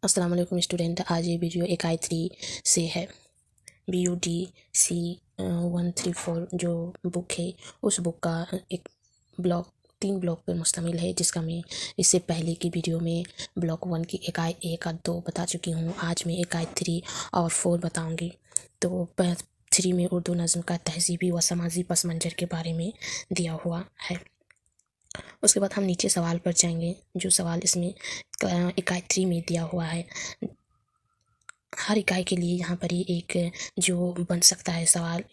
अस्सलाम वालेकुम स्टूडेंट। आज ये वीडियो इकाई 3 से है। BUDC 134 जो बुक है उस बुक का एक ब्लॉक 3 ब्लॉक पर मुश्तमिल है, जिसका मैं इससे पहले की वीडियो में ब्लॉक 1 की इकाई 1 और 2 बता चुकी हूँ। आज मैं इकाई 3 और 4 बताऊँगी। तो 3 में उर्दू नज़्म का तहज़ीबी व समाजी पस मंज़र के बारे में दिया हुआ है। उसके बाद हम नीचे सवाल पर जाएंगे। जो सवाल इसमें इकाई 3 में दिया हुआ है, हर इकाई के लिए यहाँ पर ही एक जो बन सकता है सवाल,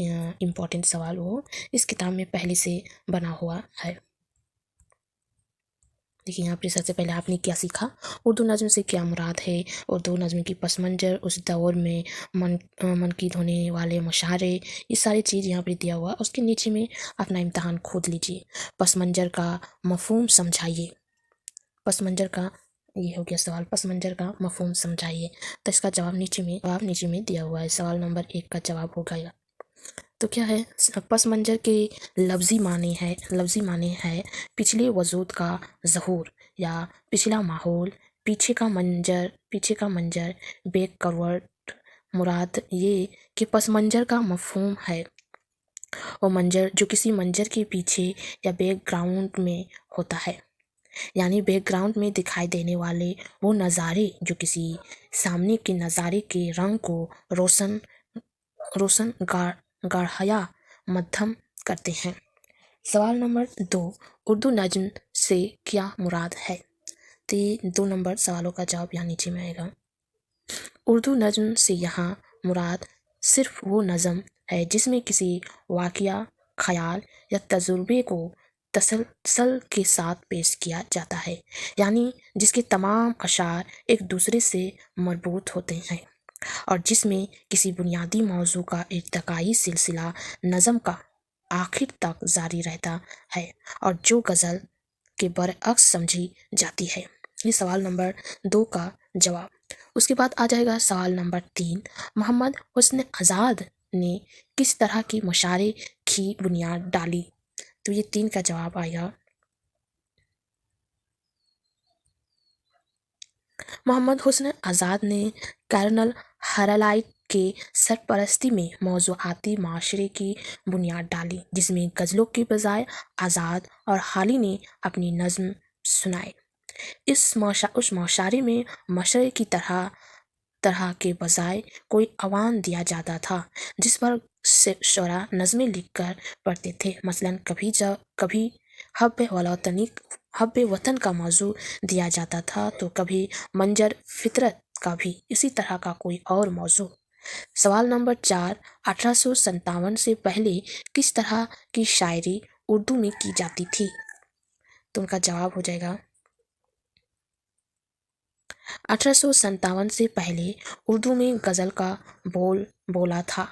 इम्पोर्टेंट सवाल, वो इस किताब में पहले से बना हुआ है। देखिए यहाँ पर सबसे पहले आपने क्या सीखा, उर्दू नज़्म से क्या मुराद है, उर्दू नज़्म की पस मंज़र, उस दौर में मनक़ीद होने वाले मुशायरे, ये सारी चीज़ यहाँ पर दिया हुआ। उसके नीचे में अपना इम्तहान खोद लीजिए। पस मंज़र का मफ़हूम समझाइए। पस मंज़र का ये हो गया सवाल, पस मंज़र का मफ़हूम समझाइए। तो इसका जवाब नीचे में दिया हुआ है। सवाल नंबर 1 का जवाब हो गया। तो क्या है, पस मंज़र के लफ्ज़ी माने है पिछले वजूद का ज़हूर या पिछला माहौल, पीछे का मंजर बैकवर्ड। मुराद ये कि पस मंज़र का मफ़हूम है वो मंजर जो किसी मंजर के पीछे या बैकग्राउंड में होता है, यानी बैकग्राउंड में दिखाई देने वाले वो नज़ारे जो किसी सामने के नज़ारे के रंग को रोशन गाढ़या मध्यम करते हैं। सवाल नंबर 2, उर्दू नज़्म से क्या मुराद है। तो 2 नंबर सवालों का जवाब यहाँ नीचे में आएगा। उर्दू नज़्म से यहाँ मुराद सिर्फ वो नज़्म है जिसमें किसी वाक़या, ख़याल या तजुर्बे को तसलसल के साथ पेश किया जाता है, यानी जिसके तमाम अशार एक दूसरे से मरबूत होते हैं और जिसमें किसी बुनियादी मौजू का इर्तिकाई सिलसिला नज़्म का आखिर तक जारी रहता है और जो गज़ल के बरअक्स समझी जाती है। ये सवाल नंबर 2 का जवाब। उसके बाद आ जाएगा सवाल नंबर 3, मोहम्मद हुस्न आज़ाद ने किस तरह की मुशायरे की बुनियाद डाली। तो ये 3 का जवाब आएगा। मोहम्मद हुस्न आज़ाद ने कर्नल हरलाइट के सरपरस्ती में मौज़ूआती माशरे की बुनियाद डाली, जिसमें गज़लों के बजाय आज़ाद और हाली ने अपनी नज़्म सुनाए। उस माशरे में मशरे की तरह के बजाय कोई अवान दिया जाता था जिस पर शोरा नज़में लिखकर पढ़ते थे। मसलन कभी हब्बे वतन का मौजू दिया जाता था तो कभी मंजर फितरत का भी इसी तरह का कोई और मौजू। सवाल नंबर 4, 1857 से पहले किस तरह की शायरी उर्दू में की जाती थी। तो उनका जवाब हो जाएगा, 1857 से पहले उर्दू में गज़ल का बोला था।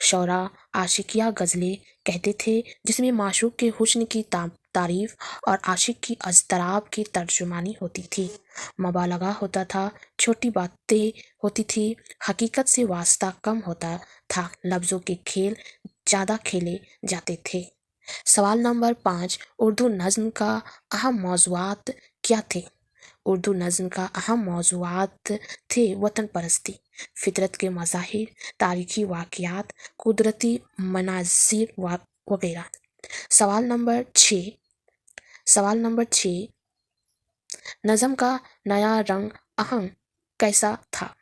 शौरा आशिकिया गज़लें कहते थे, जिसमें माशूक के हुस्न की तारीफ और आशिक की अज़तराब की तर्जुमानी होती थी। मुबालगा होता था, छोटी बातें होती थी, हकीकत से वास्ता कम होता था, लफ्ज़ों के खेल ज़्यादा खेले जाते थे। सवाल नंबर 5, उर्दू नज़्म का अहम मौज़ूआत क्या थे। उर्दू नज़्म का अहम मौज़ूआत थे वतन परस्ती, फितरत के मज़ाहिर, तारीख़ी वाक़यात, कुदरती मनाज़िर वगैरह। सवाल नंबर 6, नज़्म का नया रंग आहंग कैसा था।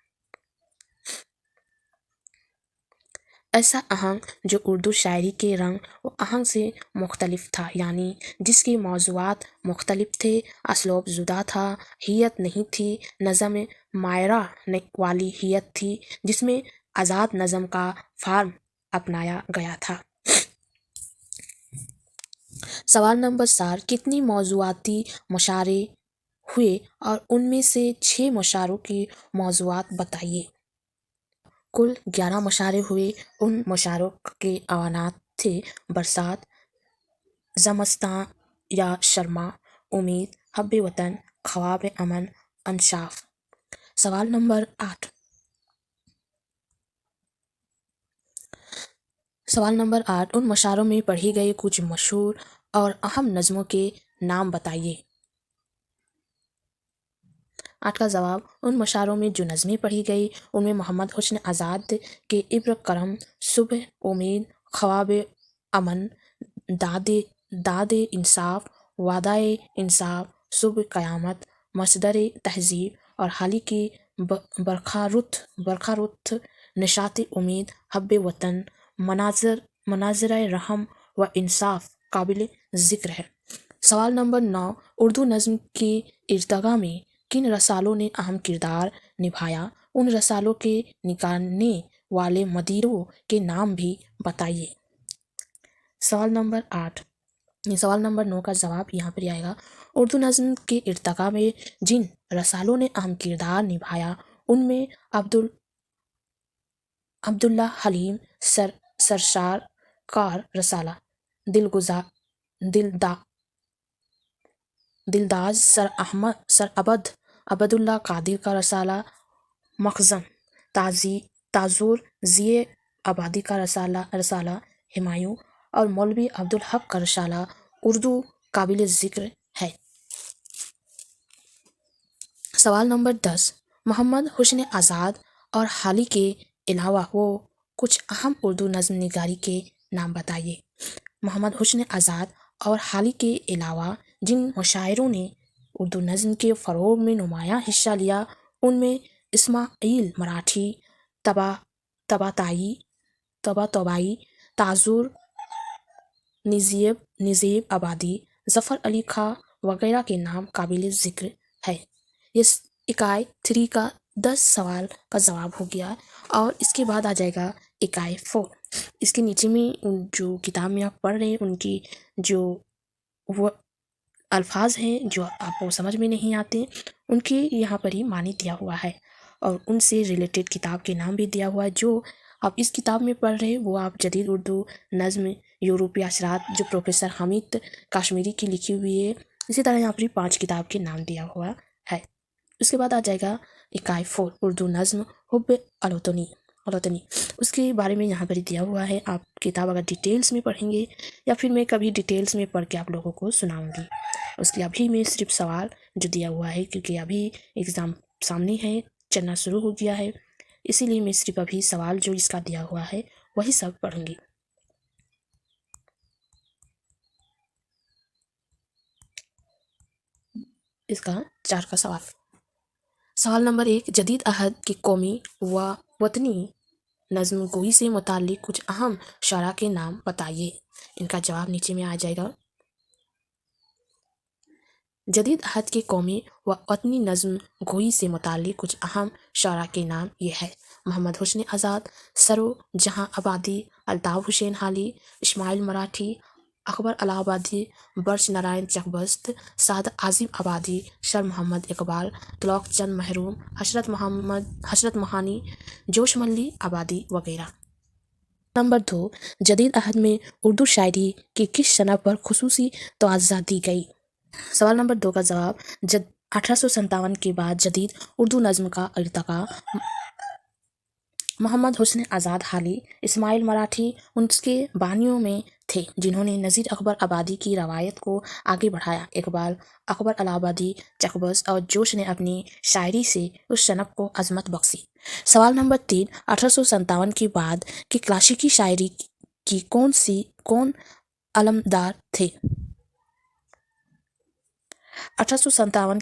ऐसा आहंग जो उर्दू शायरी के रंग व आहंग से मुख्तलिफ था, यानी जिसके मौज़ूआत मुख्तलिफ थे, असलूब जुदा था, हियत नहीं थी, नज़्म मायरा वाली हियत थी, जिसमें आज़ाद नज़्म का फार्म अपनाया गया था। सवाल नंबर 7, कितनी मौज़ूआती मुशायरे हुए और उनमें से 6 मुशायरों की मौज़ूआत बताइए। कुल 11 मुशायरे हुए। उन मुशायरों के अवानात थे बरसात, ज़मस्तां या शर्मा, उम्मीद, हब्बे वतन, ख्वाब अमन, अंशाफ। सवाल नंबर 8, उन मुशायरों में पढ़ी गई कुछ मशहूर और अहम नज़्मों के नाम बताइए। 8 का जवाब, उन मशारों में जो नज़में पढ़ी गई उनमें मोहम्मद हुस्न आज़ाद के इब्र करम, सुबह उम्मीद, ख्वाब अमन, दादे दादे इंसाफ, वादाए इंसाफ, सुबह क़यामत, मसदर तहज़ीब और हाली की बरखारुत, निशात उम्मीद, हब्ब वतन, मनाज़र रहम व इंसाफ काबिल ज़िक्र है। सवाल नंबर 9, उर्दू नज़्म की इर्तगा में किन रसालों ने अहम किरदार निभाया? उन रसालों के निकालने वाले मदीरों के नाम भी बताइए। सवाल नंबर 8, सवाल नंबर 9 का जवाब यहाँ पर आएगा, उर्दू नज़्म के इर्तका में जिन रसालों ने अहम किरदार निभाया उनमें अब्दुल्ला हलीम सरशार कार रसाला, दिलदाज सर अबदुल्ला कादिर का रसाला मखज़म, ताजुर ज़िये आबादी का रसाला हिमायूं और मौलवी अब्दुल हक का रसाला उर्दू काबिल ज़िक्र है। सवाल नंबर 10, मोहम्मद हुस्न आज़ाद और हाली के अलावा वो कुछ अहम उर्दू नज़्म निगारी के नाम बताइए। मोहम्मद हुस्न आज़ाद और हाली के अलावा जिन मुशायरों ने उर्दू नज़्म के फ़रोग़ में नुमायाँ हिस्सा लिया उनमें इस्माइल मराठी, तबाताई, ताजुर, निज़ेब आबादी, ज़फ़र अली खां वगैरह के नाम काबिल ज़िक्र है। इस इकाई 3 का 10 सवाल का जवाब हो गया और इसके बाद आ जाएगा इकाई 4। इसके नीचे में जो किताब में आप पढ़ रहे हैं उनकी जो वो अल्फाज हैं जो आपको समझ में नहीं आते उनके यहाँ पर ही मानी दिया हुआ है और उनसे रिलेटेड किताब के नाम भी दिया हुआ है। जो आप इस किताब में पढ़ रहे हैं वो आप जदीद उर्दू नज़्म यूरोपीय असरात जो प्रोफेसर हामिद कश्मीरी की लिखी हुई है। इसी तरह यहाँ पर 5 किताब के नाम दिया हुआ है। उसके बाद आ जाएगा इकाई 4 उर्दू नज़्म हुब्ब अलवतनी, उसके बारे में यहाँ पर दिया हुआ है। आप किताब अगर डिटेल्स में पढ़ेंगे या फिर मैं कभी डिटेल्स में पढ़ के आप लोगों को सुनाऊंगी। उसके अभी मैं सिर्फ सवाल जो दिया हुआ है क्योंकि अभी एग्ज़ाम सामने है, चलना शुरू हो गया है, इसीलिए मैं सिर्फ अभी सवाल जो इसका दिया हुआ है वही सब पढ़ूंगी। इसका 4 का सवाल नंबर 1, जदीद अहद की कौमी व वतनी नज़्म गोई से मुताल्लिक़ कुछ अहम शरा के नाम बताइए। इनका जवाब नीचे में आ जाएगा। जदीद अहद की कौमी व वतनी नज़्म गोई से मुताल्लिक़ कुछ अहम शरा के नाम ये है। मोहम्मद हुस्न आज़ाद, सरो जहाँ आबादी, अल्ताफ़ हुसैन हाली, इस्माइल मराठी, अकबर अलाहाबादी, बर्च नारायण चकबस्त, साद आज़िम आबादी, सर मोहम्मद इकबाल, तुलक चंद महरूम, हसरत मोहानी, जोश मल्ली आबादी वगैरह। नंबर 2, जदीद अहद में उर्दू शायरी की किस सनफ़ पर खुसूसी तवज्जो दी गई? सवाल नंबर 2 का जवाब, 1857 के बाद जदीद उर्दू नज़्म का इर्तका मोहम्मद हुस्न आज़ाद हाली, इस्माइल मराठी उनके बानियों में थे जिन्होंने नज़ीर अकबर आबादी की रवायत को आगे बढ़ाया। इकबाल, अकबर अलाहाबादी, चकबस्त और जोश ने अपनी शायरी से उस सनफ़ को अज़मत बख्शी। सवाल नंबर 3, 1857 के बाद की क्लासिकी शायरी की कौन अलमदार थे? 1857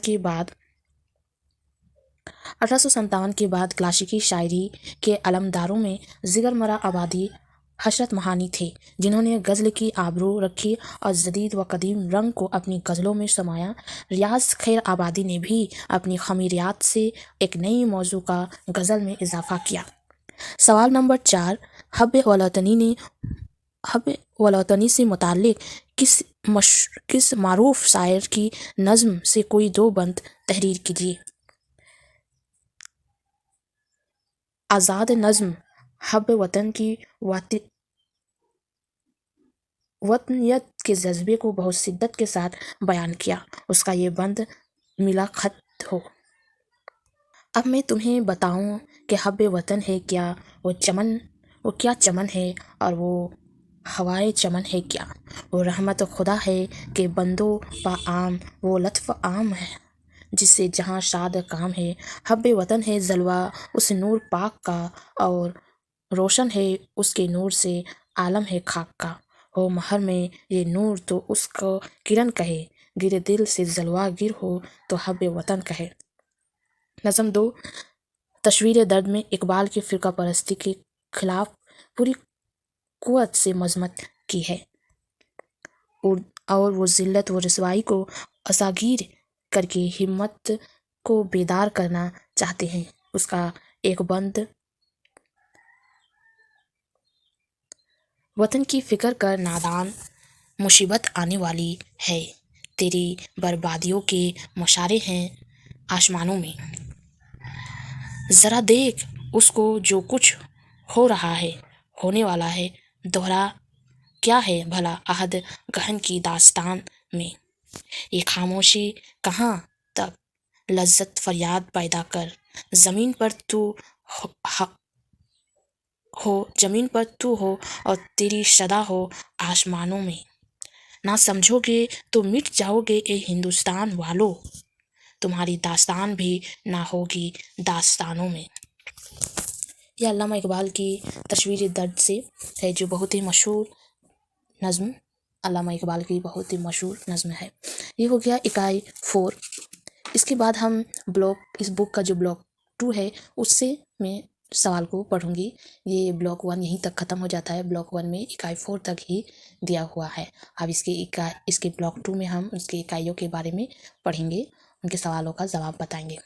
के बाद क्लासिकी शायरी के अलमदारों में जिगर मरा आबादी, हसरत मोहानी थे जिन्होंने गज़ल की आबरू रखी और जदीद व कदीम रंग को अपनी गज़लों में समाया। रियाज खैर आबादी ने भी अपनी खमीरियात से एक नई मौजू का गज़ल में इजाफ़ा किया। सवाल नंबर 4, हब्ब वतनी से मुताल्लिक़ किस मारूफ शायर की नज़्म से कोई 2 बंद तहरीर कीजिए। आज़ाद नज़्म हब्ब वतन की वतनियत के जज्बे को बहुत शिद्दत के साथ बयान किया। उसका ये बंद मिला खत हो। अब मैं तुम्हें बताऊं कि हब्ब वतन है क्या, वो क्या चमन है और वो हवाए चमन है क्या, वो रहमत खुदा है कि बंदो पा आम, वो लत्फ़ आम है, جس سے جہاں شاد کام ہے، حب وطن ہے جلوہ اس نور پاک کا، اور روشن ہے اس کے نور سے عالم ہے خاک کا، ہو مہر میں یہ نور تو اس کو کرن کہے، گر دل سے جلوہ گر ہو تو حب وطن کہے۔ نظم 2 تصویر درد میں اقبال کی فرقہ پرستی کے خلاف پوری قوت سے مذمت کی ہے، اور وہ ذلت و رسوائی کو اجاگر کر کے ہمت کو بیدار کرنا چاہتے ہیں۔ اس کا ایک بند وطن کی فکر کر نادان، مصیبت آنے والی ہے، تیری بربادیوں کے مشارے ہیں آسمانوں میں، ذرا دیکھ اس کو جو کچھ ہو رہا ہے، ہونے والا ہے، دوہرا کیا ہے بھلا عہد گہن کی داستان میں، یہ خاموشی کہاں تک لذت فریاد پیدا کر، زمین پر تو ہو اور تیری صدا ہو آسمانوں میں، نہ سمجھو گے تو مٹ جاؤ گے اے ہندوستان والو، تمہاری داستان بھی نہ ہوگی داستانوں میں۔ یہ علامہ اقبال کی تصویر درد سے ہے، جو بہت ہی مشہور نظم علامہ اقبال کی بہت ہی مشہور نظم ہے۔ یہ ہو گیا اکائی 4۔ اس کے بعد ہم اس بک کا جو بلاک 2 ہے اس سے میں سوال کو پڑھوں گی۔ یہ بلاک 1 یہیں تک ختم ہو جاتا ہے، بلاک 1 میں اکائی 4 تک ہی دیا ہوا ہے۔ اب اس کے بلاک 2 میں ہم اس کے اکائیوں کے بارے میں پڑھیں گے، ان کے سوالوں کا جواب بتائیں گے۔